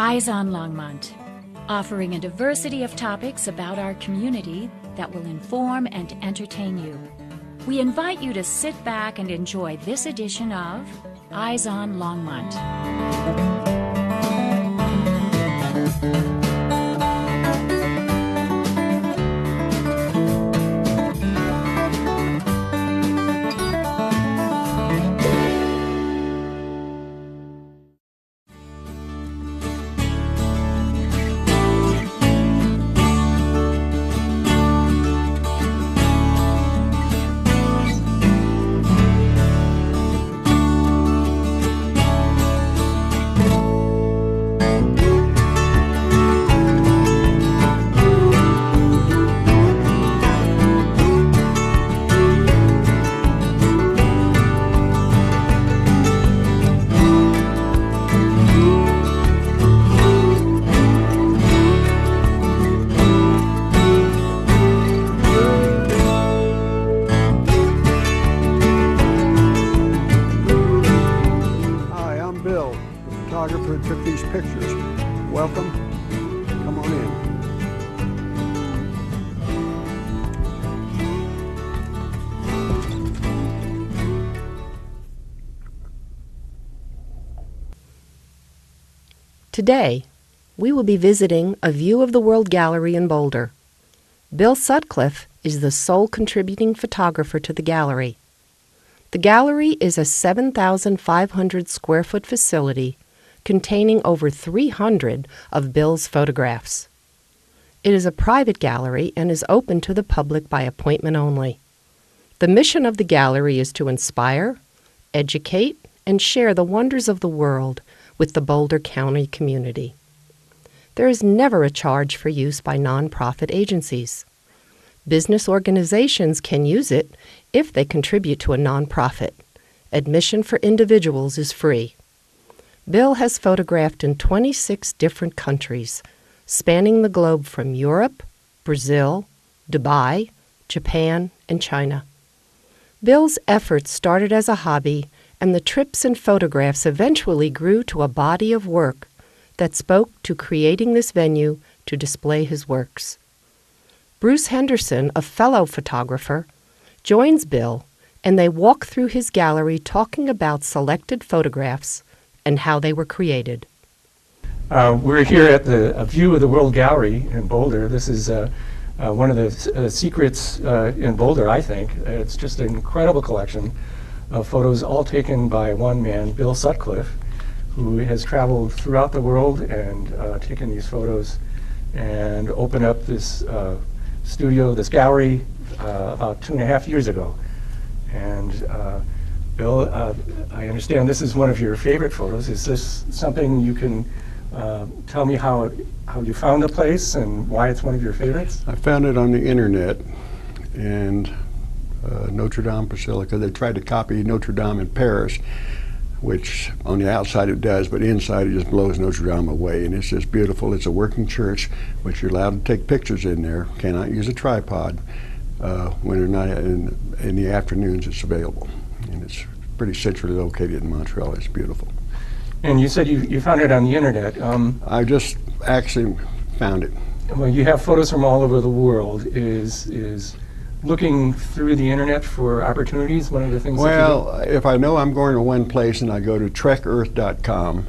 Eyes on Longmont, offering a diversity of topics about our community that will inform and entertain you. We invite you to sit back and enjoy this edition of Eyes on Longmont. Took these pictures. Welcome. Come on in. Today, we will be visiting a View of the World gallery in Boulder. Bill Sutcliffe is the sole contributing photographer to the gallery. The gallery is a 7,500 square foot facility containing over 300 of Bill's photographs. It is a private gallery and is open to the public by appointment only. The mission of the gallery is to inspire, educate, and share the wonders of the world with the Boulder County community. There is never a charge for use by nonprofit agencies. Business organizations can use it if they contribute to a nonprofit. Admission for individuals is free. Bill has photographed in 26 different countries, spanning the globe from Europe, Brazil, Dubai, Japan, and China. Bill's efforts started as a hobby, and the trips and photographs eventually grew to a body of work that spoke to creating this venue to display his works. Bruce Henderson, a fellow photographer, joins Bill, and they walk through his gallery talking about selected photographs and how they were created. We're here at the View of the World Gallery in Boulder. This is one of the secrets in Boulder, I think. It's just an incredible collection of photos, all taken by one man, Bill Sutcliffe, who has traveled throughout the world and taken these photos and opened up this studio, this gallery, about 2.5 years ago. And Bill, I understand this is one of your favorite photos. Is this something you can tell me how you found the place and why it's one of your favorites? I found it on the internet, and Notre Dame Basilica. They tried to copy Notre Dame in Paris, which on the outside it does, but inside it just blows Notre Dame away. And it's just beautiful. It's a working church, but you're allowed to take pictures in there. Cannot use a tripod. When they're not in the afternoons, it's available. And it's pretty centrally located in Montreal. It's beautiful. And you said you found it on the internet. I just actually found it. Well, you have photos from all over the world. Is looking through the internet for opportunities one of the things? Well, that you if I know I'm going to one place and I go to trekearth.com,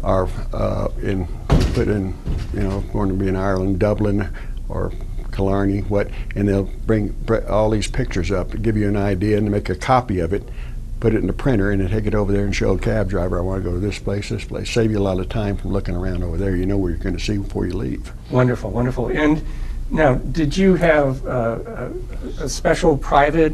or put in, going to be in Ireland, Dublin, or Killarney, and they'll bring all these pictures up to give you an idea and make a copy of it, put it in the printer, and then take it over there and show a cab driver, I want to go to this place. Save you a lot of time from looking around over there. You know where you're going to see before you leave. Wonderful, wonderful. And now, did you have a special private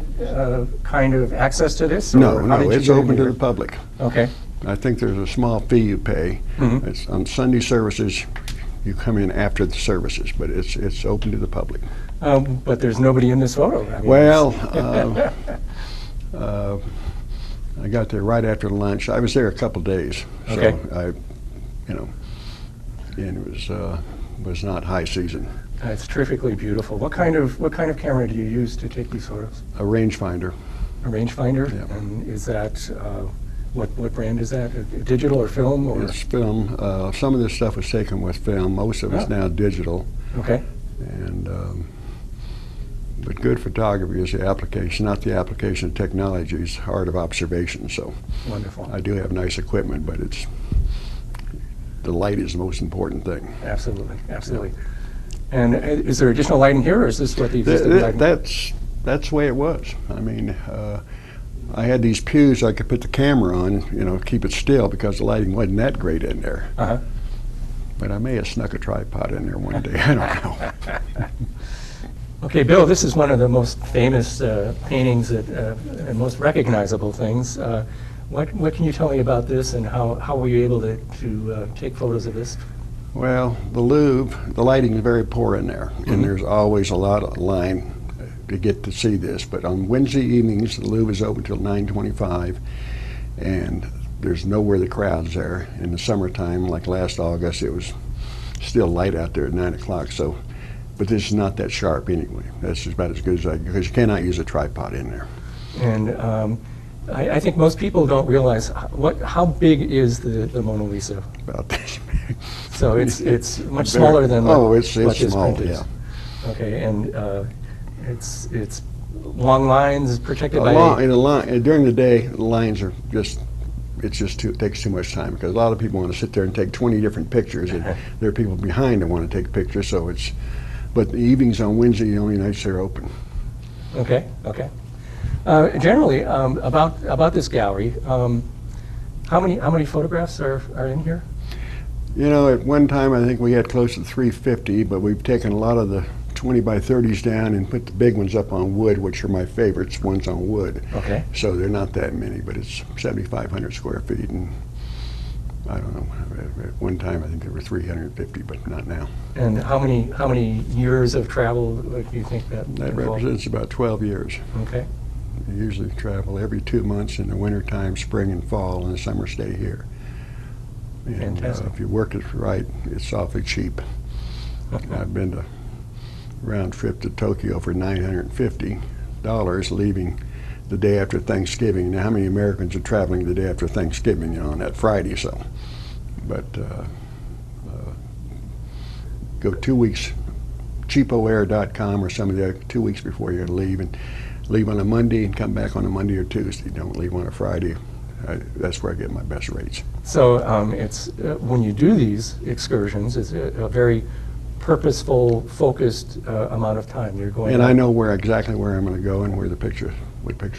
kind of access to this? No, it's open to the public. Okay. I think there's a small fee you pay. Mm-hmm. It's on Sunday services. You come in after the services, but it's open to the public. But there's nobody in this photo. I mean, well, I got there right after lunch. I was there a couple days, so okay. And it was not high season. It's terrifically beautiful. What kind of camera do you use to take these photos? A rangefinder. A rangefinder? Yeah. And is that What brand is that? Digital or film? Or? It's film. Some of this stuff was taken with film. Most of it's now digital. Okay. And but good photography is the application, not the application of technology. It's art of observation. So Wonderful. I do have nice equipment, but the light is the most important thing. Absolutely, absolutely. And is there additional lighting here, or is this what the existing lighting? That's the way it was. I mean, I had these pews I could put the camera on, keep it still because the lighting wasn't that great in there. Uh-huh. But I may have snuck a tripod in there one day. I don't know. Okay, Bill, this is one of the most famous paintings and most recognizable things. What can you tell me about this, and how were you able to take photos of this? Well, the Louvre, the lighting is very poor in there, and there's always a lot of line to get to see this. But on Wednesday evenings, the Louvre is open till 9:25, and there's nowhere the crowd's there. In the summertime, like last August, it was still light out there at 9 o'clock. So, but this is not that sharp anyway. That's about as good as because you cannot use a tripod in there. And I think most people don't realize how big is the Mona Lisa. About this big. So it's much smaller than what it's this small, print is. yeah. Okay, and it's long lines protected by. During the day, the lines are just. It takes too much time because a lot of people want to sit there and take 20 different pictures, and there are people behind that want to take pictures. So but the evenings on Wednesday, the only nights they're open. Okay. Generally, about this gallery, how many photographs are in here? At one time I think we had close to 350, but we've taken a lot of the 20 by 30s down and put the big ones up on wood, which are my favorites, ones on wood. Okay. So they're not that many, but it's 7,500 square feet, and I don't know. At one time I think there were 350, but not now. And how many years of travel do you think that represents? About 12 years. Okay. We usually travel every 2 months in the wintertime, spring and fall, and the summer stay here. And if you work it right, it's awfully cheap. I've been to round trip to Tokyo for $950, leaving the day after Thanksgiving. Now, how many Americans are traveling the day after Thanksgiving, on that Friday? So, but go 2 weeks, cheapoair.com or some of the other 2 weeks before you're going to leave, and leave on a Monday and come back on a Monday or Tuesday. Don't leave on a Friday. That's where I get my best rates. So it's when you do these excursions, it's a very purposeful, focused amount of time. You're going. And I know exactly where I'm going to go and what pictures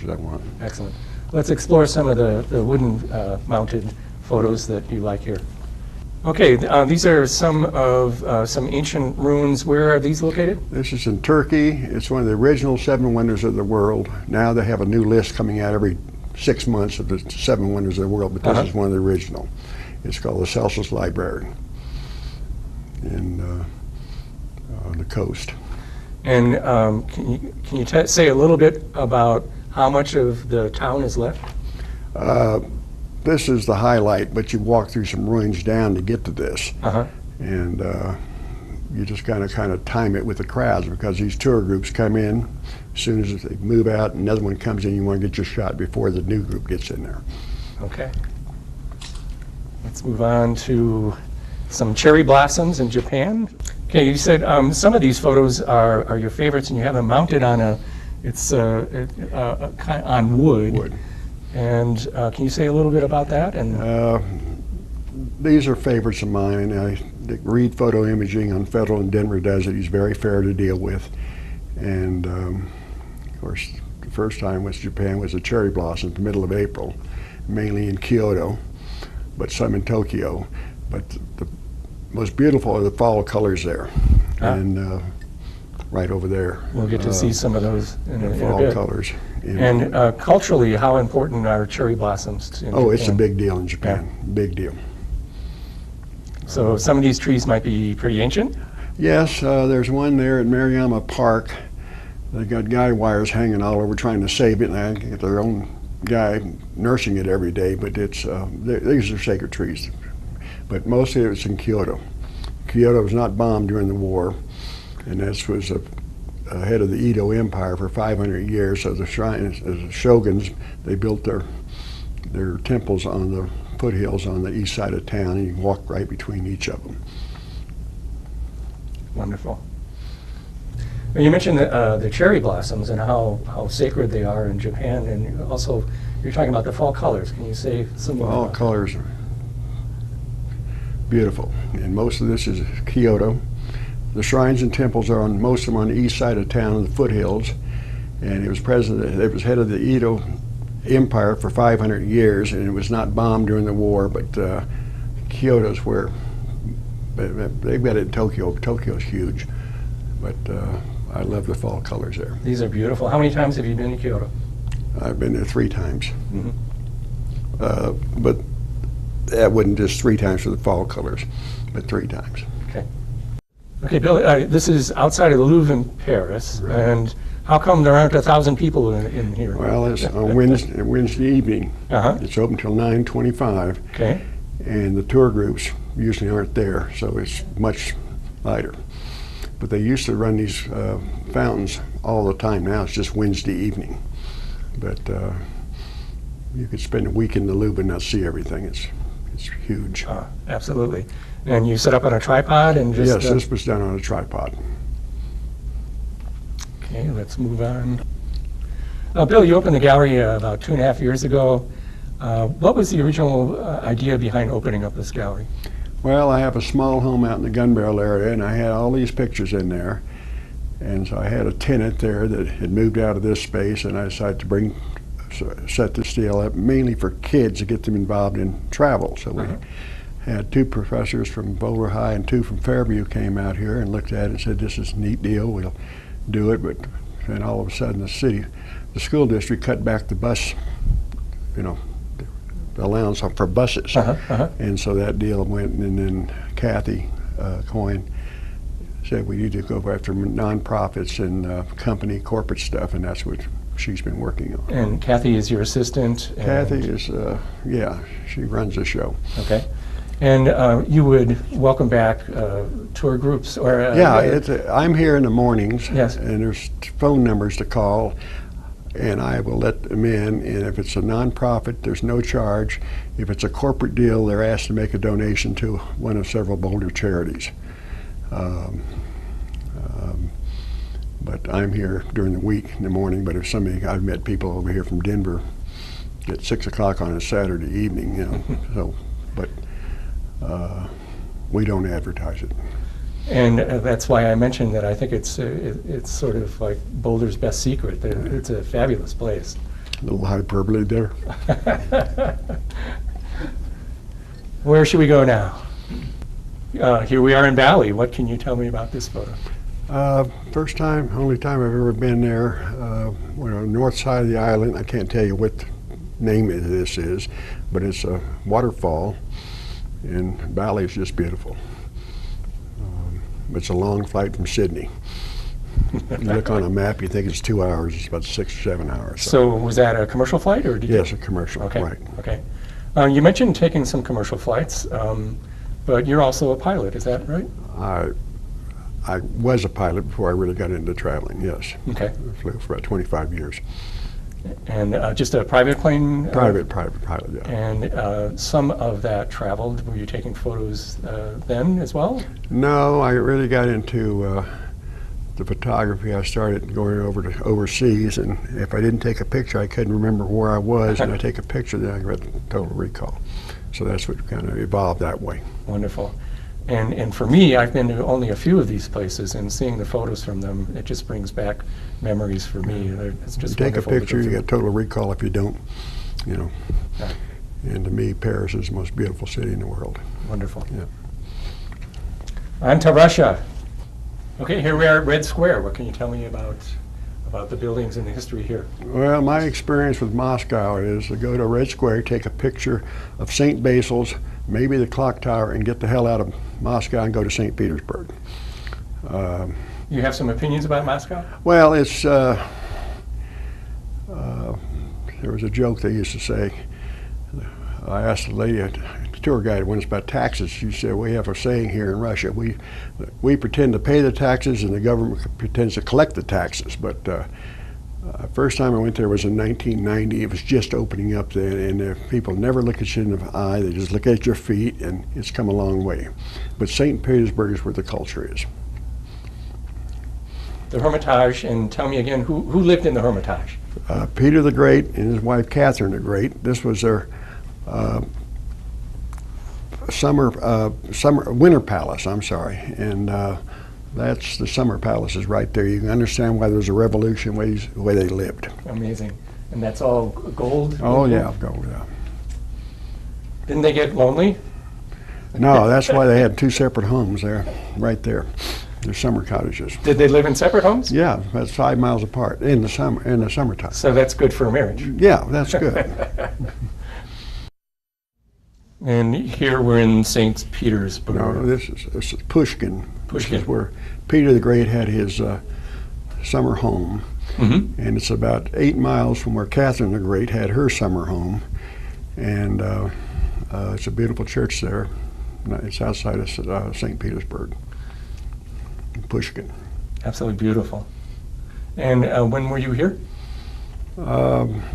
I want. Excellent. Let's explore some of the wooden mounted photos that you like here. Okay, these are some ancient ruins. Where are these located? This is in Turkey. It's one of the original 7 wonders of the world. Now they have a new list coming out every 6 months of the 7 wonders of the world, but this is one of the original. It's called the Celsus Library on the coast. And can you say a little bit about how much of the town is left? This is the highlight, but you walk through some ruins down to get to this. Uh-huh. And you just kind of time it with the crowds, because these tour groups come in. As soon as they move out, another one comes in, you want to get your shot before the new group gets in there. Okay. Let's move on to some cherry blossoms in Japan. Okay, you said some of these photos are your favorites, and you have them mounted on on wood. And can you say a little bit about that? And these are favorites of mine. Reed Photo Imaging on Federal in Denver does it. He's very fair to deal with. And of course, the first time was Japan was a cherry blossom in the middle of April, mainly in Kyoto, but some in Tokyo. But the most beautiful are the fall colors there, and right over there. We'll get to see some of those in a fall bit. colors. And culturally, how important are cherry blossoms in Japan? It's a big deal in Japan. Yeah. Big deal. So some of these trees might be pretty ancient? Yes, there's one there at Maruyama Park. They got guy wires hanging all over trying to save it, and I get their own guy nursing it every day, but these are sacred trees. But mostly it's in Kyoto. Kyoto was not bombed during the war, and this was head of the Edo Empire for 500 years. So the shrines, the shoguns, they built their there are temples on the foothills on the east side of town, and you can walk right between each of them. Wonderful. Well, you mentioned the cherry blossoms and how sacred they are in Japan, and also you're talking about the fall colors. Can you say some more? Fall colors are beautiful, and most of this is Kyoto. The shrines and temples are on most of them on the east side of town, in the foothills, and it was head of the Edo Empire for 500 years, and it was not bombed during the war, but Kyoto's where they've got it in Tokyo. Tokyo's huge, but I love the fall colors there. These are beautiful. How many times have you been to Kyoto? I've been there 3 times. Mm-hmm. But that wasn't just 3 times for the fall colors, but 3 times. Okay. Okay, Bill, this is outside of the Louvre in Paris, Right. And how come there aren't 1,000 people in here? Well, it's on Wednesday evening. Uh-huh. It's open till 9:25, Okay. and the tour groups usually aren't there, so it's much lighter. But they used to run these fountains all the time. Now it's just Wednesday evening. But you could spend a week in the Louvre and not see everything. It's huge. Absolutely. And you set up on a tripod and just... Yes, this was done on a tripod. Okay, let's move on. Bill, you opened the gallery about 2.5 years ago. What was the original idea behind opening up this gallery? Well, I have a small home out in the gun barrel area, and I had all these pictures in there. And so I had a tenant there that had moved out of this space, and I decided to set this deal up mainly for kids to get them involved in travel. So we had 2 professors from Boulder High and 2 from Fairview came out here and looked at it and said, "This is a neat deal, we'll do it." But then all of a sudden the school district cut back the bus, the allowance for buses. And so that deal went, and then Kathy Coyne said we need to go after nonprofits and company corporate stuff, and that's what she's been working on. And Kathy is your assistant? Kathy is, she runs the show. Okay. And you would welcome back tour groups? Or I'm here in the mornings, yes. And there's phone numbers to call, and I will let them in, and if it's a nonprofit, there's no charge. If it's a corporate deal, they're asked to make a donation to one of several Boulder charities. But I'm here during the week in the morning, but if I've met people over here from Denver at 6 o'clock on a Saturday evening, but we don't advertise it. And that's why I mentioned that I think it's sort of like Boulder's best secret. It's a fabulous place. A little hyperbole there. Where should we go now? Here we are in Bali. What can you tell me about this photo? Only time I've ever been there. We're on the north side of the island. I can't tell you what name this is, but it's a waterfall, and Bali is just beautiful. It's a long flight from Sydney. You look on a map, you think it's 2 hours. It's about 6 or 7 hours. So was that a commercial flight, or did you? Yes, a commercial. Okay. Right. Okay. You mentioned taking some commercial flights, but you're also a pilot. Is that right? I was a pilot before I really got into traveling. Yes. Okay. I flew for about 25 years. And just a private plane? Private pilot. Yeah. And some of that traveled. Were you taking photos then as well? No, I really got into the photography. I started going over to overseas, and if I didn't take a picture, I couldn't remember where I was, and I take a picture, then I got total recall. So that's what kind of evolved that way. Wonderful. And for me, I've been to only a few of these places, and seeing the photos from them, it just brings back memories for me. It's just you take a wonderful to picture, go you through. get total recall. If you don't, Yeah. And to me, Paris is the most beautiful city in the world. Wonderful. Yeah. On to Russia. Okay, here we are at Red Square. What can you tell me about the buildings and the history here? Well, my experience with Moscow is to go to Red Square, take a picture of St. Basil's, maybe the clock tower, and get the hell out of Moscow and go to St. Petersburg. You have some opinions about Moscow? Well, it's there was a joke they used to say. I asked the lady, a tour guide, when it's about taxes. She said, "We have a saying here in Russia: we pretend to pay the taxes, and the government pretends to collect the taxes." But First time I went there was in 1990. It was just opening up then, and people never look at you in the eye. They just look at your feet, and it's come a long way. But St. Petersburg is where the culture is. The Hermitage, and tell me again, who lived in the Hermitage? Peter the Great and his wife Catherine the Great. This was their winter palace. I'm sorry, and that's the summer palaces right there. You can understand why there was a revolution, the way they lived. Amazing, and that's all gold. Oh yeah, gold. Yeah. Didn't they get lonely? No, that's why they had two separate homes there, right there. They're summer cottages. Did they live in separate homes? Yeah, that's 5 miles apart in the summertime. So that's good for a marriage. Yeah, that's good. And here we're in St. Petersburg. No, this is Pushkin. This Pushkin. is where Peter the Great had his summer home. Mm-hmm. And it's about 8 miles from where Catherine the Great had her summer home. And it's a beautiful church there. It's outside of St. Petersburg. Pushkin. Absolutely beautiful. And when were you here?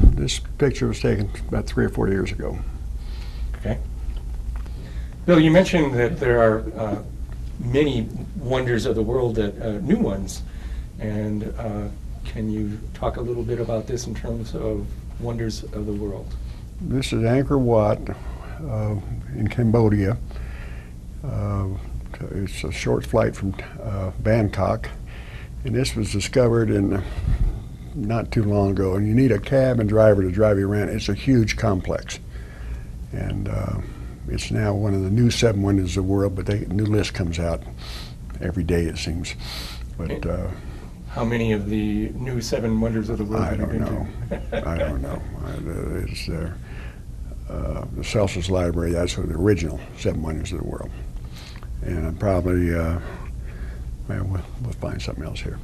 This picture was taken about 3 or 4 years ago. Okay. Bill, you mentioned that there are many wonders of the world, new ones. And can you talk a little bit about this in terms of wonders of the world? This is Angkor Wat in Cambodia. It's a short flight from Bangkok, and this was discovered in not too long ago. And you need a cab and driver to drive you around. It's a huge complex, and it's now one of the new 7 wonders of the world. But a new list comes out every day, it seems. But how many of the new 7 wonders of the world have you been to? I don't know. It's the Celsus Library. That's the original 7 wonders of the world. And probably, we'll find something else here.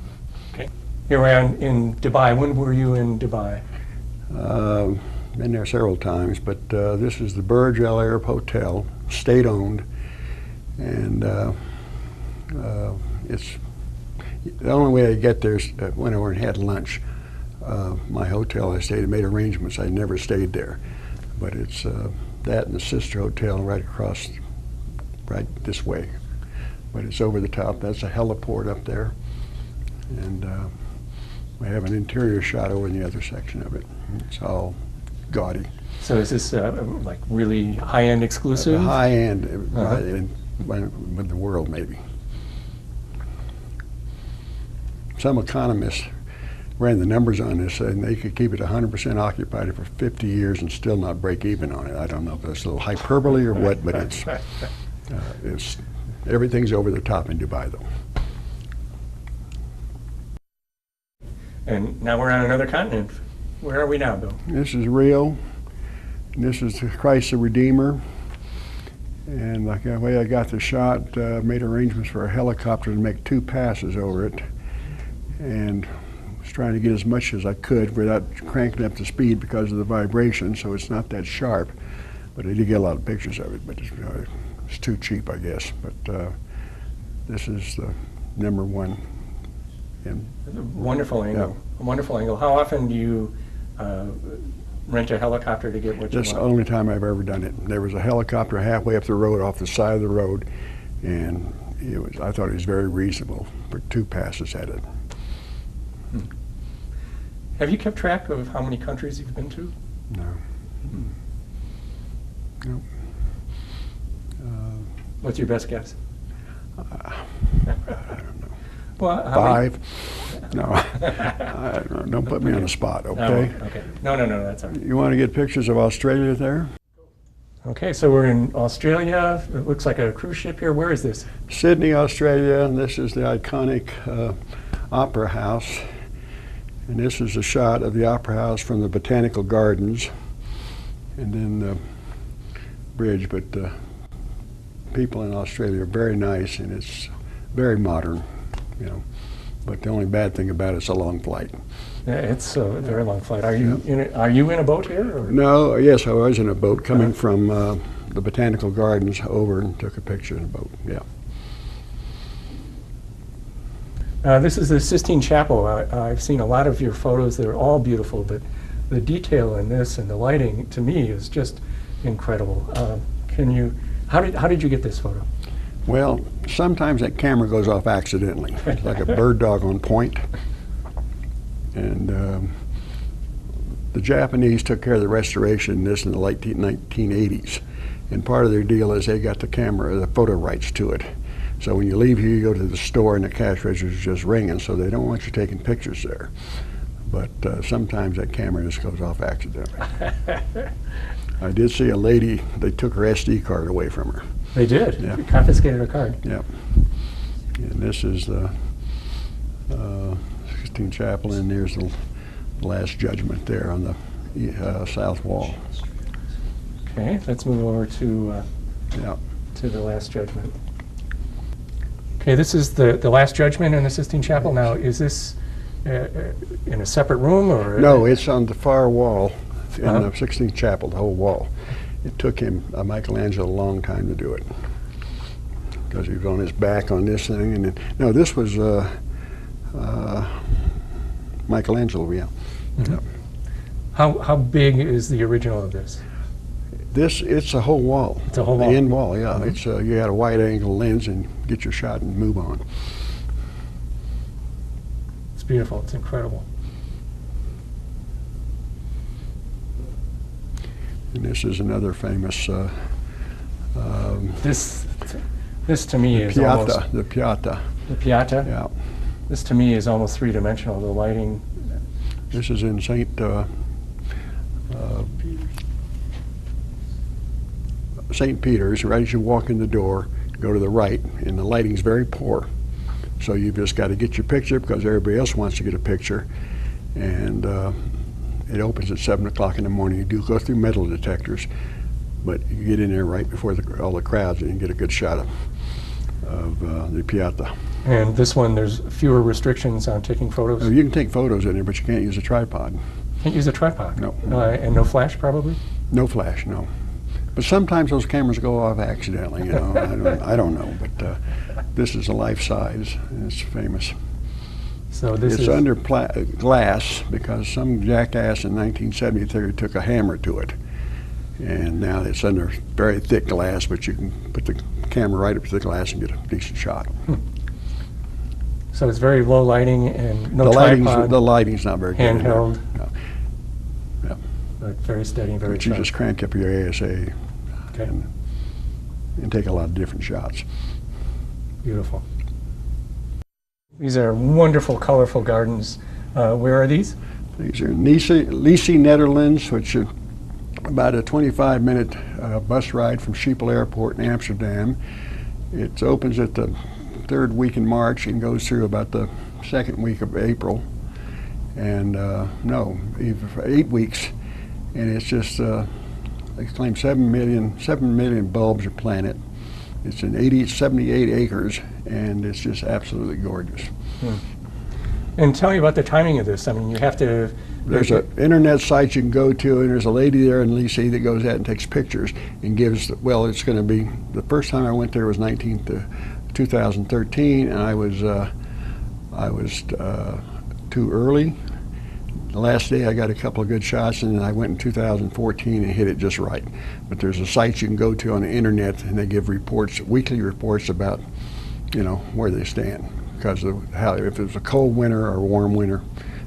Okay. Here we are in Dubai. When were you in Dubai? Been there several times, but this is the Burj Al Arab Hotel, state-owned, and it's the only way I get there is went over and had lunch. My hotel I stayed at made arrangements. I never stayed there, but it's that and the sister hotel right across. Right this way, but it's over the top. That's a heliport up there, and we have an interior shot over in the other section of it. It's all gaudy. So is this like really high-end exclusive? High-end with the world, maybe. Some economists ran the numbers on this, and they could keep it 100% occupied for 50 years and still not break even on it. I don't know if that's a little hyperbole or what, but it's everything's over the top in Dubai, though. And now we're on another continent. Where are we now, Bill? This is Rio. And this is Christ the Redeemer. And like the way I got the shot, made arrangements for a helicopter to make 2 passes over it, and was trying to get as much as I could without cranking up the speed because of the vibration, so it's not that sharp. But I did get a lot of pictures of it, but it's too cheap, I guess. But this is the #1. Wonderful angle. Yeah. A wonderful angle. How often do you rent a helicopter to get what you That's the want? only time I've ever done it. There was a helicopter halfway up the road, off the side of the road, and I thought it was very reasonable for 2 passes at it. Have you kept track of how many countries you've been to? No. No. What's your best guess? I don't know. Well, how many- 5? No. I don't know. Don't put me on the spot, okay? No, okay. No, that's all right. You want to get pictures of Australia there? Okay, so we're in Australia. It looks like a cruise ship here. Where is this? Sydney, Australia, and this is the iconic Opera House. And this is a shot of the Opera House from the Botanical Gardens, and then the bridge. But people in Australia are very nice, and it's very modern, But the only bad thing about it's a long flight. Yeah, it's a very long flight. Are you in a boat here? Or? No, yes, I was in a boat coming from the Botanical Gardens over and took a picture in a boat. Yeah. This is the Sistine Chapel. I've seen a lot of your photos. They're all beautiful, but the detail in this and the lighting, to me, is just incredible. How did you get this photo? Well, sometimes that camera goes off accidentally, like a bird dog on point. And the Japanese took care of the restoration of this in the late 1980s. And part of their deal is they got the photo rights to it. So when you leave here, you go to the store and the cash register is just ringing, so they don't want you taking pictures there. But sometimes that camera just goes off accidentally. I did see a lady, they took her SD card away from her. They did? Yeah. Confiscated her card? Yep. And this is the Sistine Chapel, and there's the Last Judgment there on the south wall. Okay, let's move over to Yeah. the Last Judgment. Okay, this is the Last Judgment in the Sistine Chapel. Now, is this in a separate room, or? No, it's on the far wall in the Sistine Chapel, the whole wall. It took him, Michelangelo, a long time to do it because he was on his back on this thing. And then, no, this was Michelangelo, yeah. Mm-hmm. Yeah. How big is the original of this? It's a whole wall. It's a whole wall. The end wall, yeah. Mm-hmm. It's you got a wide angle lens and get your shot and move on. It's beautiful. It's incredible. And this is another famous This to me is almost the Piazza. the Piazza. Yeah. This to me is almost three-dimensional. The lighting. This is in St. Peter's. Right as you walk in the door, go to the right, and the lighting's very poor. So you've just got to get your picture because everybody else wants to get a picture. And it opens at 7 o'clock in the morning. You do go through metal detectors, but you get in there right before all the crowds and you get a good shot of the Piazza. And this one, there's fewer restrictions on taking photos. You can take photos in there, but you can't use a tripod. Can't use a tripod. No. And no flash, probably. No flash, no. But sometimes those cameras go off accidentally. You know, I don't know. But this is a life size. And it's famous. So this it's is under glass because some jackass in 1973 took a hammer to it, and now it's under very thick glass. But you can put the camera right up to the glass and get a decent shot. So it's very low lighting and no tripod. The lighting's not very good. Handheld. No. Yeah. But very steady, very But you sharp. just crank up your ASA Okay. and take a lot of different shots. Beautiful. These are wonderful, colorful gardens. Where are these? These are in Lisse, Netherlands, which is about a 25-minute bus ride from Schiphol Airport in Amsterdam. It opens at the third week in March and goes through about the second week of April. And even for 8 weeks. And it's just, they claim 7 million bulbs are planted. It's in 78 acres, and it's just absolutely gorgeous. And tell me about the timing of this. I mean, you have to. There's an internet site you can go to, and there's a lady there in Lisse that goes out and takes pictures and gives, well, it's going to be, the first time I went there was 2013, and I was too early. The last day I got a couple of good shots, and then I went in 2014 and hit it just right. But there's a site you can go to on the internet, and they give reports, weekly reports about, where they stand because of how, if it was a cold winter or a warm winter.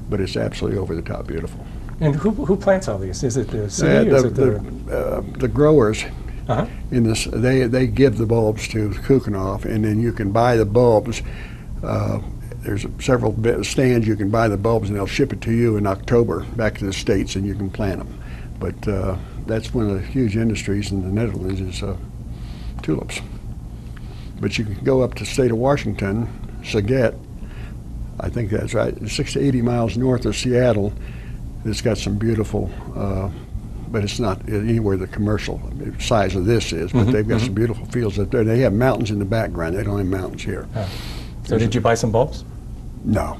But it's absolutely over the top beautiful. And who plants all these? Is it the city? Is it the growers in this, they give the bulbs to Kukenhof, and then you can buy the bulbs. There's several stands you can buy the bulbs, and they'll ship it to you in October back to the States, and you can plant them. But that's one of the huge industries in the Netherlands is tulips. But you can go up to the state of Washington, Saget, I think that's right, 60 to 80 miles north of Seattle. It's got some beautiful, but it's not anywhere the commercial size of this is, but they've got some beautiful fields up there. They have mountains in the background. They don't have mountains here. So did you buy some bulbs? No.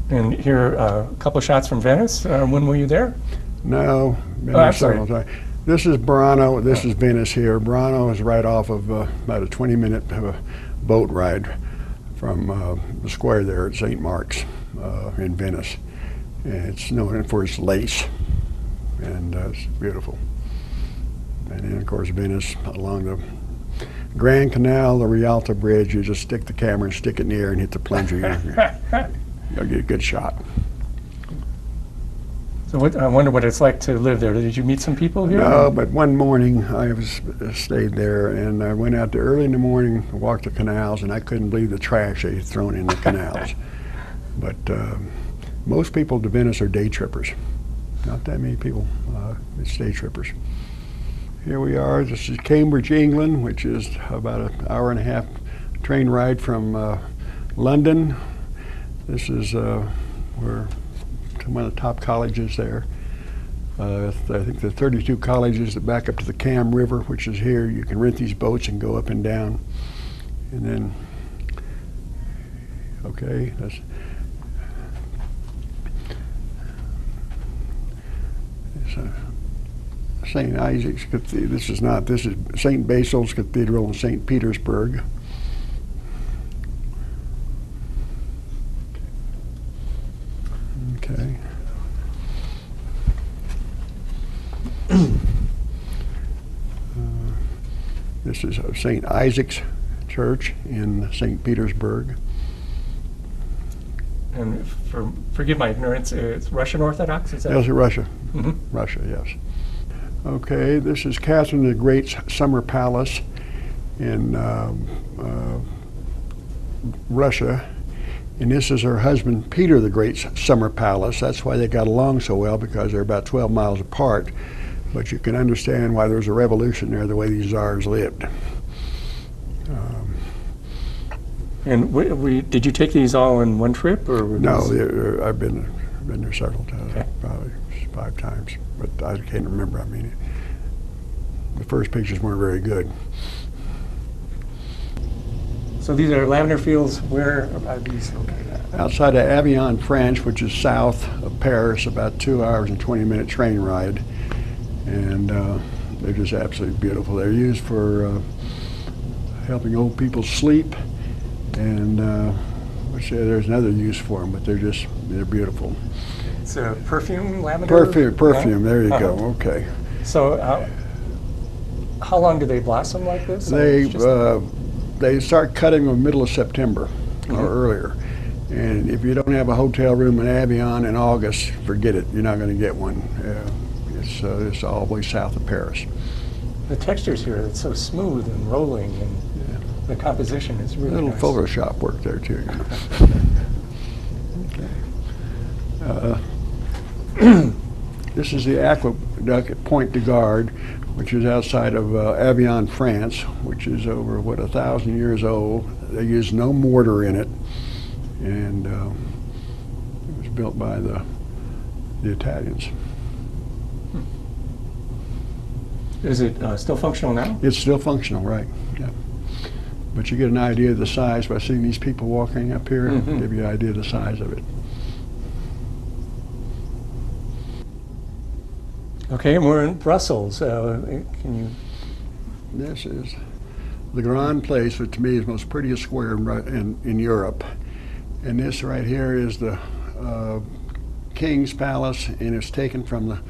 And here, a couple of shots from Venice. When were you there? No. I'm sorry. This is Burano. This is Venice here. Burano is right off of about a 20-minute boat ride from the square there at St. Mark's in Venice. And it's known for its lace, and it's beautiful. And then, of course, Venice along the Grand Canal, the Rialto Bridge, you just stick the camera and stick it in the air and hit the plunger. You'll get a good shot. So I wonder what it's like to live there. Did you meet some people here? No, but one morning I stayed there, and I went out there early in the morning to walk the canals, and I couldn't believe the trash they had thrown in the canals. But most people to Venice are day trippers. Not that many people. It's day trippers. Here we are. This is Cambridge, England, which is about an hour and a half train ride from London. This is where one of the top colleges there. I think the 32 colleges that back up to the Cam River, which is here. You can rent these boats and go up and down. And then, okay, that's St. Isaac's Cathedral. This is St. Basil's Cathedral in St. Petersburg. Okay. This is St. Isaac's Church in St. Petersburg. And forgive my ignorance, it's Russian Orthodox? Is that? Yes, Russia. Mm-hmm. Russia, yes. Okay, this is Catherine the Great's summer palace in Russia. And this is her husband, Peter the Great's summer palace. That's why they got along so well, because they're about 12 miles apart. But you can understand why there was a revolution there, the way these czars lived. And did you take these all in one trip, or no? I've been there several times, okay. Probably 5 times, but I can't remember. I mean, the first pictures weren't very good. So these are Lavender Fields. Where are these located? Outside of Avignon, France, which is south of Paris, about 2 hours and 20-minute train ride, and they're just absolutely beautiful. They're used for helping old people sleep. And there's another use for them, but they're beautiful. It's a perfume, lavender? Perfume, there you go, okay. So how long do they blossom like this? They start cutting in the middle of September or earlier. And if you don't have a hotel room in Avignon in August, forget it, you're not going to get one. It's all the way south of Paris. The textures here, it's so smooth and rolling, and the composition is really a little nice. Photoshop work there too. Okay. This is the aqueduct at Pointe de Garde, which is outside of Avignon, France, which is over 1,000 years old. They use no mortar in it, and it was built by the Italians. Is it still functional now? It's still functional, right? Yeah. But you get an idea of the size by seeing these people walking up here. Mm-hmm. Give you an idea of the size of it. Okay, and we're in Brussels. Can you? This is the Grand Place, which to me is the most prettiest square in Europe. And this right here is the King's Palace, and it's taken from the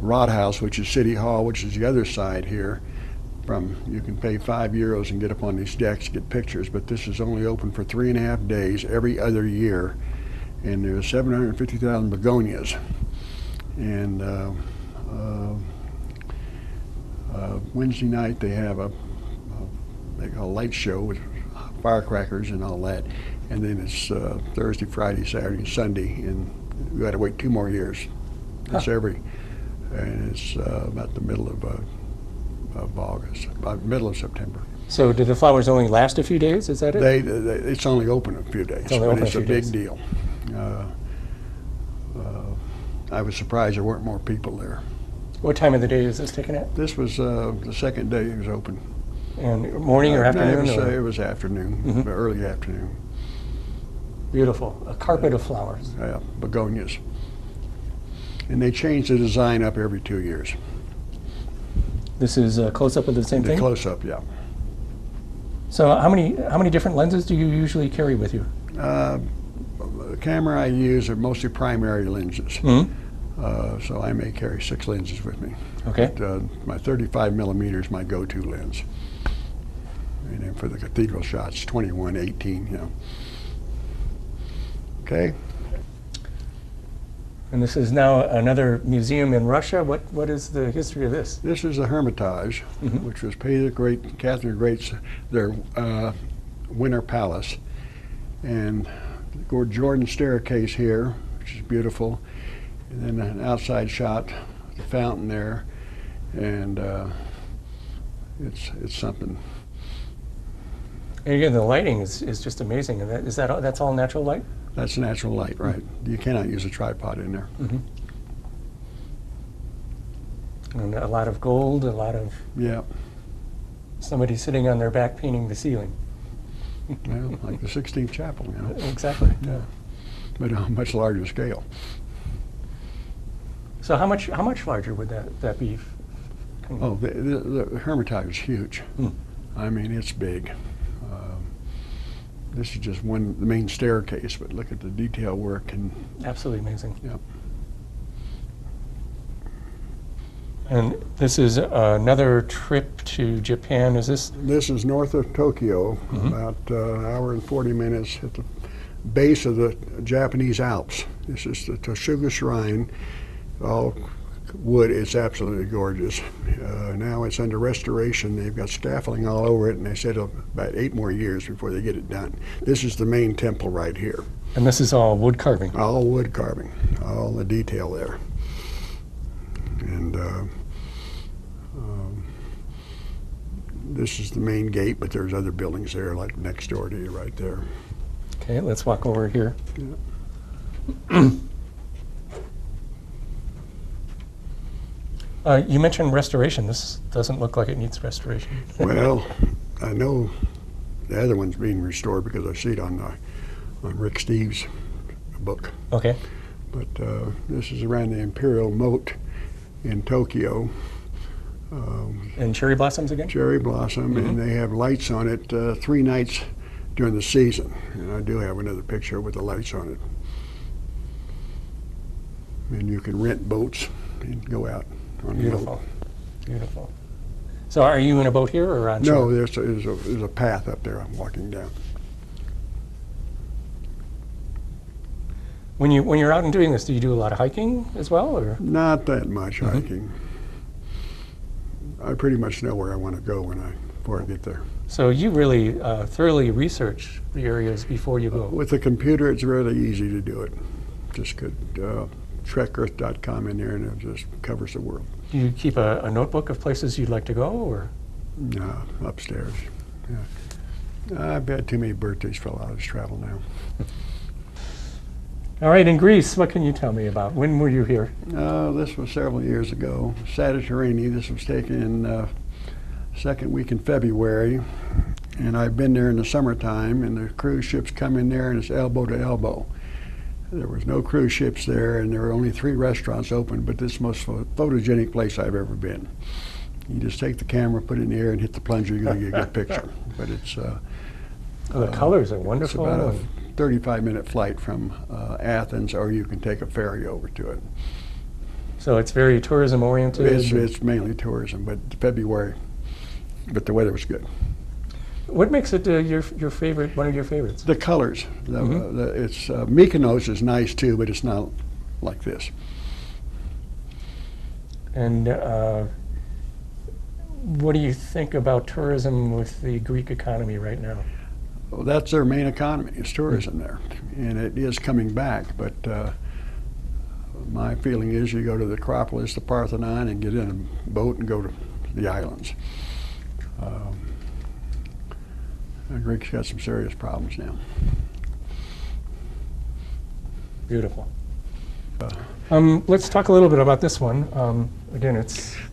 Rathaus, which is City Hall, which is the other side here. You can pay €5 and get up on these decks, get pictures, but this is only open for 3.5 days every other year, and there's 750,000 begonias. And Wednesday night they have a light show with firecrackers and all that, and then it's Thursday, Friday, Saturday, and Sunday, and we got to wait 2 more years. It's and it's about the middle of August, about middle of September. So do the flowers only last a few days? Is that it? It's only open a few days, but it's a big deal. I was surprised there weren't more people there. What time of the day is this taken at? This was the second day it was open. And morning or afternoon? It was afternoon, early afternoon. Beautiful. A carpet of flowers. Yeah, begonias. And they change the design up every 2 years. This is a close-up of the same thing? Close-up, yeah. So how many different lenses do you usually carry with you? The camera I use are mostly primary lenses. So I may carry 6 lenses with me. Okay. But, my 35 millimeter is my go-to lens. And then for the cathedral shots, 21, 18, you know. Okay. And this is now another museum in Russia. What is the history of this? This is the Hermitage, which was Catherine the Great's their winter palace. And the Jordan staircase here, which is beautiful. And then an outside shot, the fountain there, and it's something. And again, the lighting is just amazing. And that's all natural light? That's natural light, right? You cannot use a tripod in there. And a lot of gold, a lot of somebody sitting on their back painting the ceiling. Well, like the Sistine Chapel, you know. Exactly. Yeah, but on a much larger scale. So how much larger would that be? Oh, the Hermitage is huge. I mean, it's big. This is just the main staircase, but look at the detail work and. Absolutely amazing. Yeah. And this is another trip to Japan. Is this? This is north of Tokyo, about an hour and 40 minutes at the base of the Japanese Alps. This is the Toshiba Shrine, all wood. It's absolutely gorgeous. Now it's under restoration. They've got scaffolding all over it, and they said about 8 more years before they get it done. This is the main temple right here. And this is all wood carving? All wood carving, all the detail there. And this is the main gate, but there's other buildings there, like next door to you right there. Okay, let's walk over here. Yeah. You mentioned restoration. This doesn't look like it needs restoration. Well, I know the other one's being restored because I see it on Rick Steves' book. Okay. But this is around the Imperial Moat in Tokyo. And cherry blossoms again? Cherry blossom, and they have lights on it 3 nights during the season. And I do have another picture with the lights on it. And you can rent boats and go out on the boat. Beautiful. So are you in a boat here or on shore? No, there's a path up there I'm walking down. When you're out and doing this, do you do a lot of hiking as well, or? Not that much hiking. I pretty much know where I want to go before I get there. So you really thoroughly research the areas before you go? With the computer, it's really easy to do it. Just could trekearth.com in there, and it just covers the world. Do you keep a notebook of places you'd like to go, or? No, upstairs. Yeah. I've had too many birthdays for a lot of this travel now. All right, in Greece, what can you tell me about? When were you here? This was several years ago. Santorini. This was taken in second week in February, and I've been there in the summertime, and the cruise ships come in there, and it's elbow to elbow. There was no cruise ships there, and there were only 3 restaurants open, but this is the most photogenic place I've ever been. You just take the camera, put it in the air, and hit the plunger, you're going to get a good picture. But it's the colors are wonderful. It's about a 35-minute flight from Athens, or you can take a ferry over to it. So it's very tourism oriented? It's mainly tourism, but February, but the weather was good. What makes it your favorite? One of your favorites? The colors. It's Mykonos is nice too, but it's not like this. And what do you think about tourism with the Greek economy right now? Well, that's their main economy, is tourism there, and it is coming back. But my feeling is you go to the Acropolis, the Parthenon, and get in a boat and go to the islands. The Greeks got some serious problems now. Beautiful. Let's talk a little bit about this one. Again,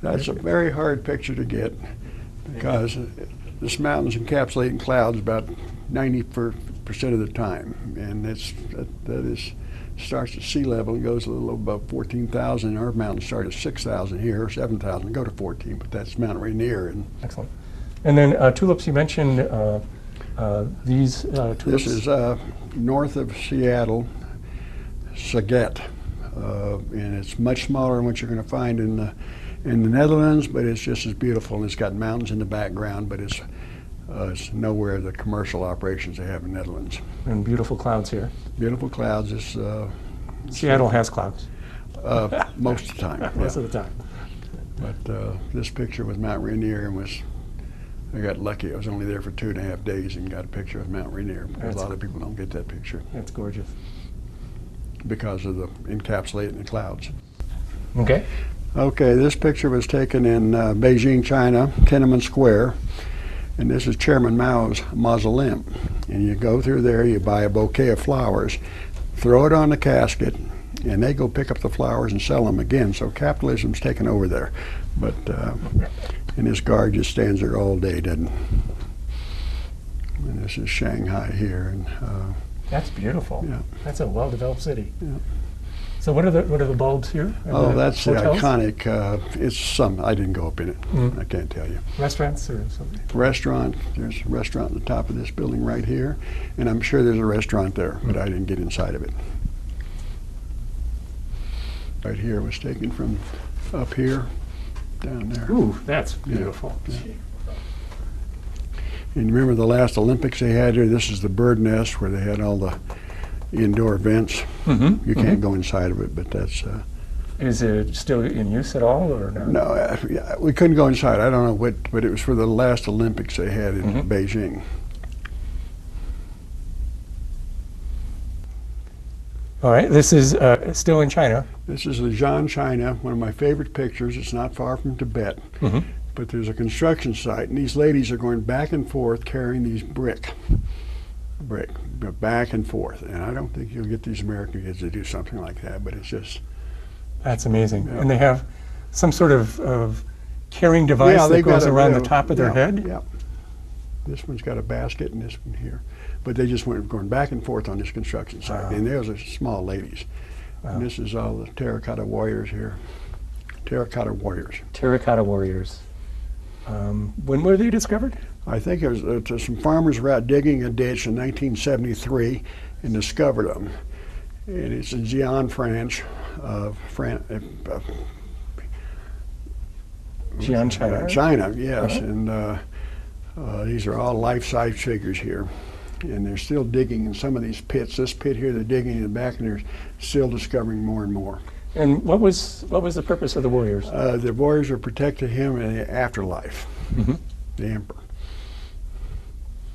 That's a very hard picture to get because this mountain's encapsulated in clouds about 90% of the time, and that starts at sea level and goes a little above 14,000. Our mountains start at 6,000 here, 7,000, go to 14, but that's Mount Rainier. And excellent. And then tulips, you mentioned these tulips. This is north of Seattle, Saget, and it's much smaller than what you're going to find in the Netherlands, but it's just as beautiful, and it's got mountains in the background, but it's nowhere the commercial operations they have in the Netherlands. And beautiful clouds here. Beautiful clouds. Seattle has clouds. Most of the time. Most yeah. of the time. But this picture was Mount Rainier, and I got lucky. I was only there for 2.5 days and got a picture of Mount Rainier. A lot of people don't get that picture. That's gorgeous. Because of the encapsulating the clouds. Okay. Okay, this picture was taken in Beijing, China, Tiananmen Square. And this is Chairman Mao's mausoleum. And you go through there, you buy a bouquet of flowers, throw it on the casket, and they go pick up the flowers and sell them again. So capitalism's taken over there. But, and this guard just stands there all day, doesn't. And this is Shanghai here. And, that's beautiful. Yeah. That's a well-developed city. Yeah. So what are the bulbs here? Oh, that's the hotels? iconic. It's some. I didn't go up in it. I can't tell you. Restaurants or something? Restaurant. There's a restaurant at the top of this building right here, and I'm sure there's a restaurant there, but I didn't get inside of it. Right here was taken from up here, down there. Ooh, that's beautiful. Yeah. And you remember the last Olympics they had here? This is the bird nest where they had all the indoor events. You can't go inside of it, but that's... Is it still in use at all, or no? No, we couldn't go inside. I don't know what, but it was for the last Olympics they had in Beijing. All right, this is still in China. This is Lijian, China, one of my favorite pictures. It's not far from Tibet, but there's a construction site, and these ladies are going back and forth carrying these brick, back and forth. And I don't think you'll get these American kids to do something like that, but it's just... That's amazing. Yeah. And they have some sort of carrying device that goes around the top of their head? Yeah. This one's got a basket and this one here. But they just went going back and forth on this construction site. Wow. And those are small ladies. Wow. And this is all the Terracotta Warriors here. Terracotta Warriors. Terracotta Warriors. When were they discovered? I think it was some farmers were out digging a ditch in 1973 and discovered them. And it's in Xi'an, France. Xi'an, China? China, yes. And these are all life-size figures here. And they're still digging in some of these pits. This pit here, they're digging in the back, and they're still discovering more and more. And what was the purpose of the warriors? The warriors are protecting him in the afterlife, the emperor.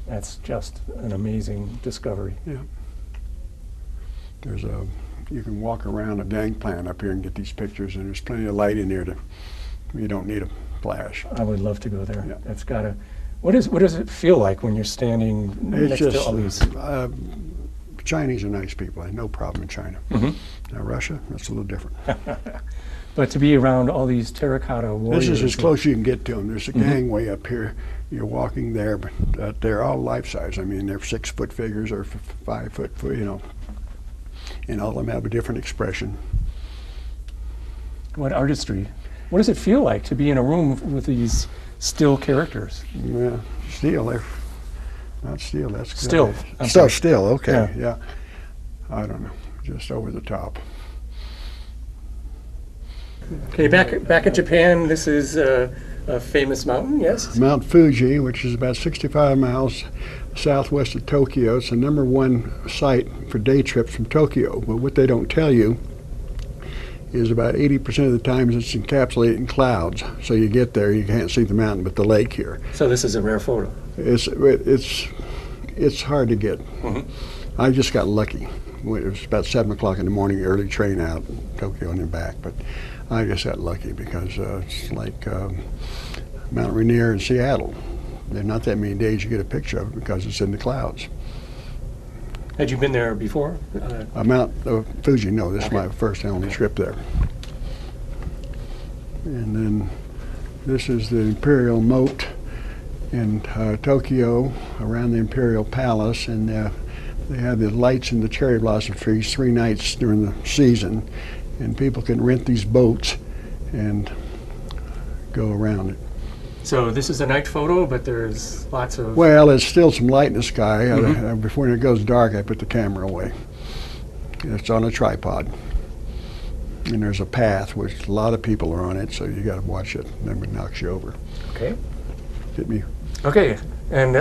That's just an amazing discovery. Yeah. You can walk around a gangplank up here and get these pictures, and there's plenty of light in there. You don't need a flash. I would love to go there. Yeah. It's got to. What does it feel like when you're standing next to all these? Chinese are nice people. I have no problem in China. Now Russia, that's a little different. But to be around all these terracotta warriors. This is as close as you can get to them. There's a gangway up here. You're walking there, but they're all life size. I mean, they're 6-foot figures or 5-foot, and all of them have a different expression. What artistry. What does it feel like to be in a room with these still characters? Yeah, still, they're not still, that's good. Still. Still, okay, yeah. I don't know, just over the top. Okay, back in Japan, this is a famous mountain, yes? Mount Fuji, which is about 65 miles southwest of Tokyo. It's the #1 site for day trips from Tokyo. But what they don't tell you is about 80% of the times it's encapsulated in clouds. So you get there, you can't see the mountain, but the lake here. So this is a rare photo. It's hard to get. I just got lucky. It was about 7 o'clock in the morning, early train out Tokyo and then back. But I just got lucky because it's like Mount Rainier in Seattle. There are not that many days you get a picture of it because it's in the clouds. Had you been there before? Mount Fuji, no, this is my first and only trip there. And then this is the Imperial Moat in Tokyo around the Imperial Palace, and they have the lights in the cherry blossom trees 3 nights during the season, and people can rent these boats and go around it. So this is a night photo, but there's lots of... Well, there's still some light in the sky. Before it goes dark, I put the camera away. It's on a tripod. And there's a path, which a lot of people are on it, so you got to watch it. Then it knocks you over. Okay. Hit me. Okay, and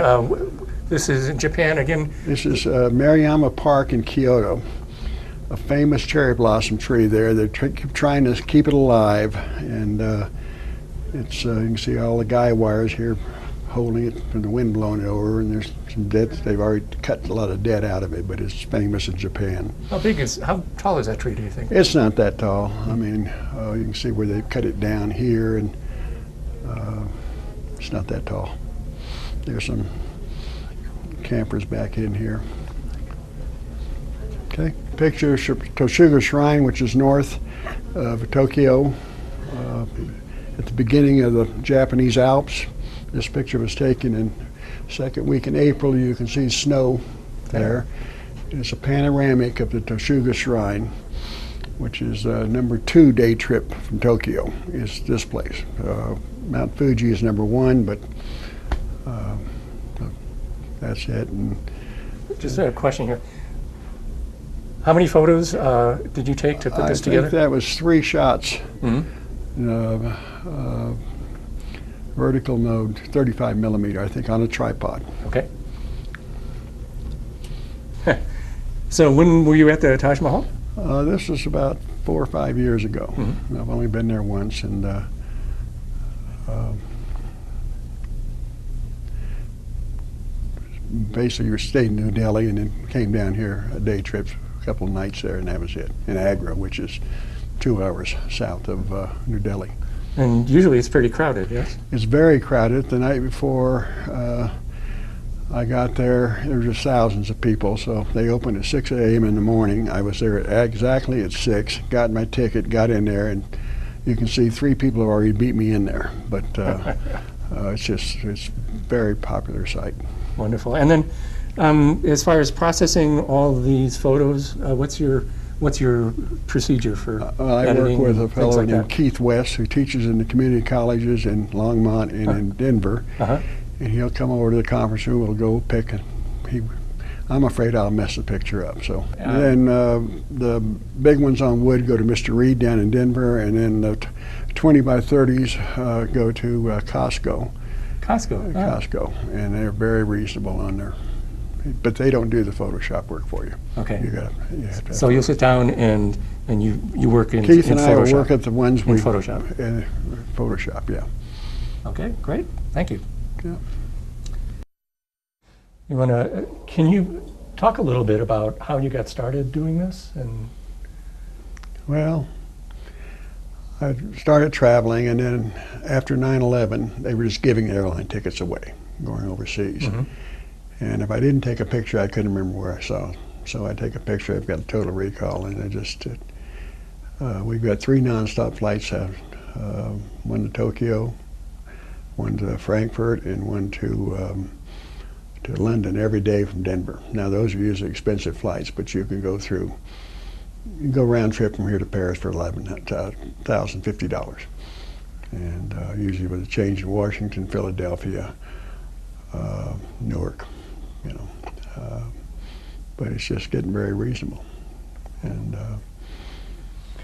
this is in Japan again? This is Maruyama Park in Kyoto. A famous cherry blossom tree there. They're trying to keep it alive, and it's you can see all the guy wires here holding it from the wind blowing it over, and there's some dead. They've already cut a lot of dead out of it, but it's famous in Japan. How tall is that tree, do you think? It's not that tall. I mean, you can see where they cut it down here, and it's not that tall. There's some campers back in here. Okay, picture of Toshiba Shrine, which is north of Tokyo, at the beginning of the Japanese Alps. This picture was taken in second week in April. You can see snow there. It's a panoramic of the Toshiba Shrine, which is number 2 day trip from Tokyo, is this place. Mount Fuji is number 1, but that's it. And just a question here. How many photos did you take to put this together? I think that was 3 shots. Vertical mode, 35 millimeter, I think, on a tripod. Okay. So when were you at the Taj Mahal? This was about 4 or 5 years ago. I've only been there once, and basically we stayed in New Delhi and then came down here a day trip, a couple of nights there, and that was it. In Agra, which is 2 hours south of New Delhi. And usually it's pretty crowded, yes? It's very crowded. The night before I got there were just thousands of people, so they opened at 6 a.m. in the morning. I was there exactly at 6, got my ticket, got in there, and you can see 3 people have already beat me in there. But it's a very popular site. Wonderful. And then as far as processing all these photos, what's your procedure for I editing, work with a fellow like named that? Keith West, who teaches in the community colleges in Longmont and in Denver. And he'll come over to the conference room. We'll go pick, and I'm afraid I'll mess the picture up. So then the big ones on wood go to Mr. Reed down in Denver, and then the 20 by 30s go to Costco. Costco, and they're very reasonable on their. But they don't do the Photoshop work for you. Okay. You have to so you'll sit down and you work in Keith and in I will Photoshop. work at the ones we Photoshop. Photoshop, yeah. Okay, great. Thank you. Yeah. Can you talk a little bit about how you got started doing this? And Well, I started traveling, and then after 9/11, they were just giving airline tickets away, going overseas. And if I didn't take a picture, I couldn't remember where I saw it. So I take a picture, I've got a total recall, and I just, we've got 3 nonstop flights, one to Tokyo, one to Frankfurt, and one to London every day from Denver. Now those are usually expensive flights, but you can go through, you can go round trip from here to Paris for $11,050. And usually with a change in Washington, Philadelphia, Newark, you know, but it's just getting very reasonable. And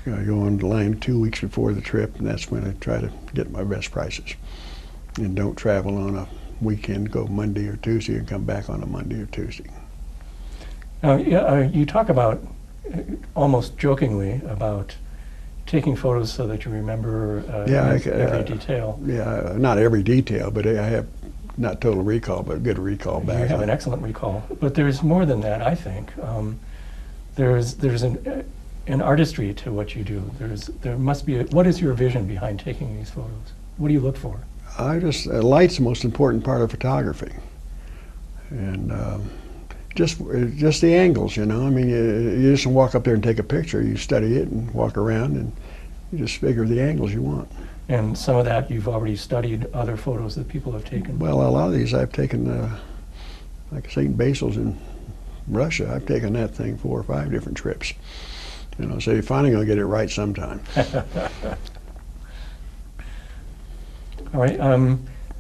I go on the line 2 weeks before the trip, and that's when I try to get my best prices. And don't travel on a weekend, go Monday or Tuesday and come back on a Monday or Tuesday. You talk about, almost jokingly, about taking photos so that you remember every detail. Yeah, not every detail, but I have not total recall, but a good recall back. You have an excellent recall, but there's more than that, I think. There's an artistry to what you do. There must be. What is your vision behind taking these photos? What do you look for? Light's the most important part of photography, and just the angles. You know, I mean, you just walk up there and take a picture. You study it and walk around, and you just figure the angles you want. And some of that you've already studied other photos that people have taken. Well, a lot of these I've taken, like St. Basil's in Russia. I've taken that thing 4 or 5 different trips. You know, so you're finally going to get it right sometime. All right.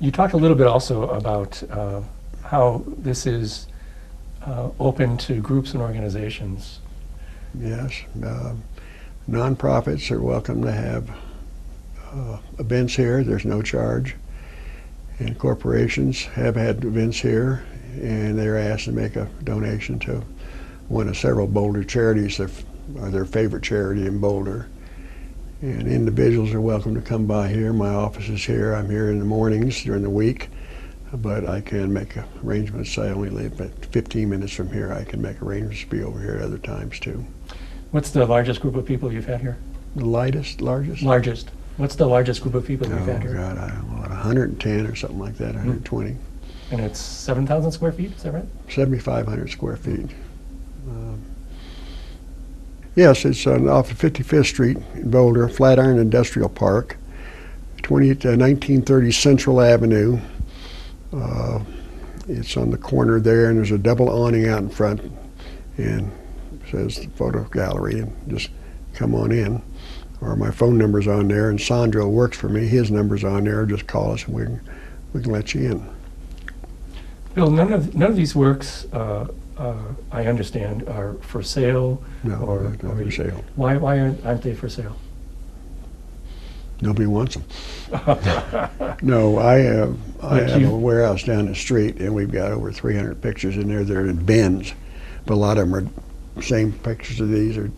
You talked a little bit also about how this is open to groups and organizations. Yes. Nonprofits are welcome to have events here. There's no charge. And corporations have had events here, and they're asked to make a donation to one of several Boulder charities that are their favorite charity in Boulder. And individuals are welcome to come by here. My office is here. I'm here in the mornings during the week, but I can make arrangements. I only live at 15 minutes from here. I can make arrangements to be over here at other times too. What's the largest group of people you've had here? The largest? Largest. What's the largest group of people you've had here? Oh, God, I don't know, 110 or something like that, 120. And it's 7,000 square feet, is that right? 7,500 square feet. Yes, it's off of 55th Street in Boulder, Flatiron Industrial Park, 1930 Central Avenue. It's on the corner there, and there's a double awning out in front, and it says photo gallery, and just come on in. Or my phone number's on there, and Sandro works for me. His number's on there. Just call us, and we can let you in. Bill, none of these works, I understand, are for sale. No, they're not for sale. Why aren't they for sale? Nobody wants them. No, I have a warehouse down the street, and we've got over 300 pictures in there. They're in bins, but a lot of them are same pictures of these, or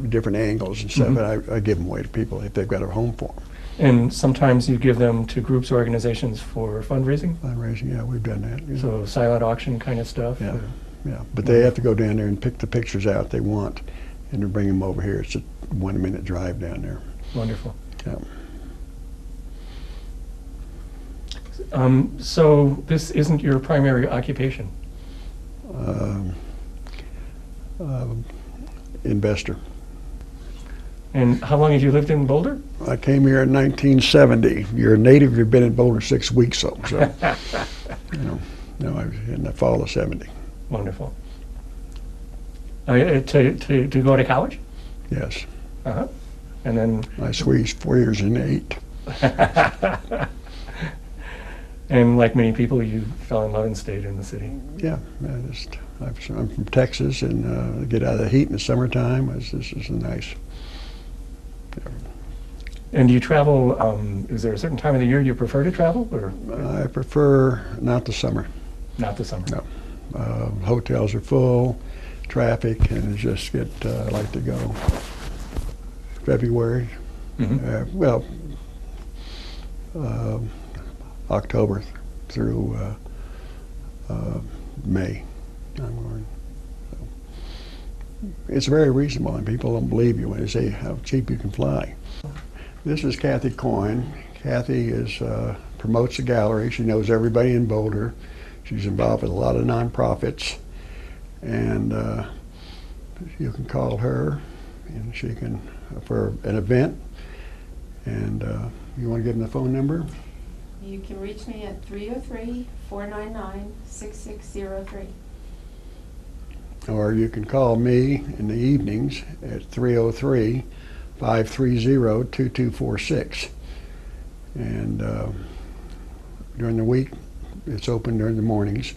different angles and stuff, but I give them away to people if they've got a home for them. And sometimes you give them to groups or organizations for fundraising? Fundraising, yeah, we've done that. Yeah. So silent auction kind of stuff? Yeah, yeah. But they have to go down there and pick the pictures out they want and then bring them over here. It's a 1 minute drive down there. Wonderful. Yeah. So this isn't your primary occupation? Investor. And how long have you lived in Boulder? I came here in 1970. You're a native, you've been in Boulder 6 weeks, so no, I was in the fall of 70. Wonderful. To go to college? Yes. Uh-huh. And then I squeezed 4 years into 8. And like many people, you fell in love and stayed in the city. Yeah, I'm from Texas, and get out of the heat in the summertime. This is nice. And do you travel, is there a certain time of the year you prefer to travel? Or? I prefer not the summer. Not the summer? No. Hotels are full, traffic, and I like to go February. October through May. I'm going. So it's very reasonable, and people don't believe you when they say how cheap you can fly. This is Kathy Coyne. Kathy promotes the gallery. She knows everybody in Boulder. She's involved with a lot of nonprofits, and you can call her, and she can for an event. And you want to give them the phone number? You can reach me at 303-499-6603. Or you can call me in the evenings at 303-530-2246. And during the week, it's open during the mornings.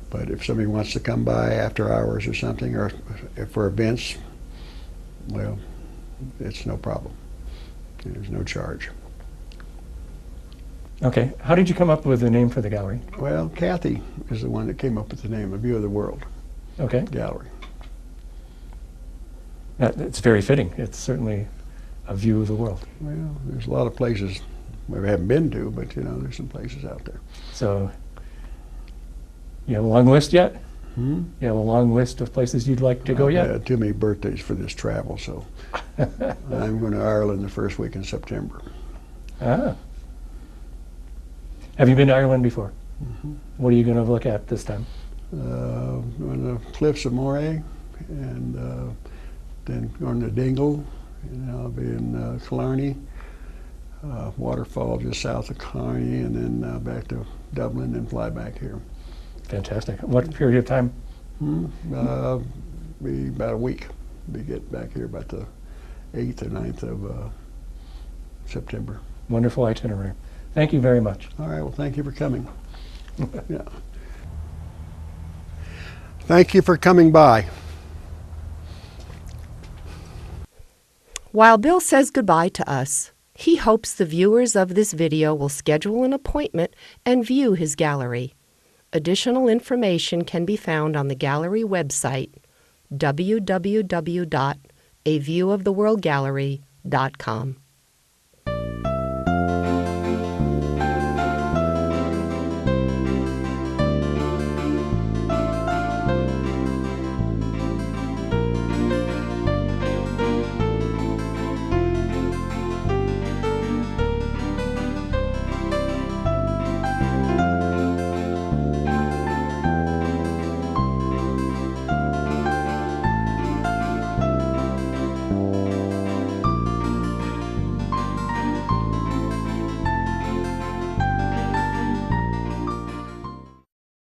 But if somebody wants to come by after hours or something, or for events, well, it's no problem. There's no charge. Okay. How did you come up with the name for the gallery? Well, Kathy is the one that came up with the name, A View of the World. Okay. Gallery. It's very fitting. It's certainly a view of the world. Well, there's a lot of places we haven't been to, but there's some places out there. So, you have a long list yet? Hmm? You have a long list of places you'd like to go yet? I've had too many birthdays for this travel, so I'm going to Ireland the first week in September. Ah. Have you been to Ireland before? Mm-hmm. What are you going to look at this time? On the cliffs of Moray, and then going to Dingle, and I'll be in Killarney, waterfall just south of Killarney, and then back to Dublin and fly back here. Fantastic. What period of time? Be about a week. We get back here about the 8th or 9th of September. Wonderful itinerary. Thank you very much. All right, well, thank you for coming. Yeah. Thank you for coming by. While Bill says goodbye to us, he hopes the viewers of this video will schedule an appointment and view his gallery. Additional information can be found on the gallery website, www.aviewoftheworldgallery.com.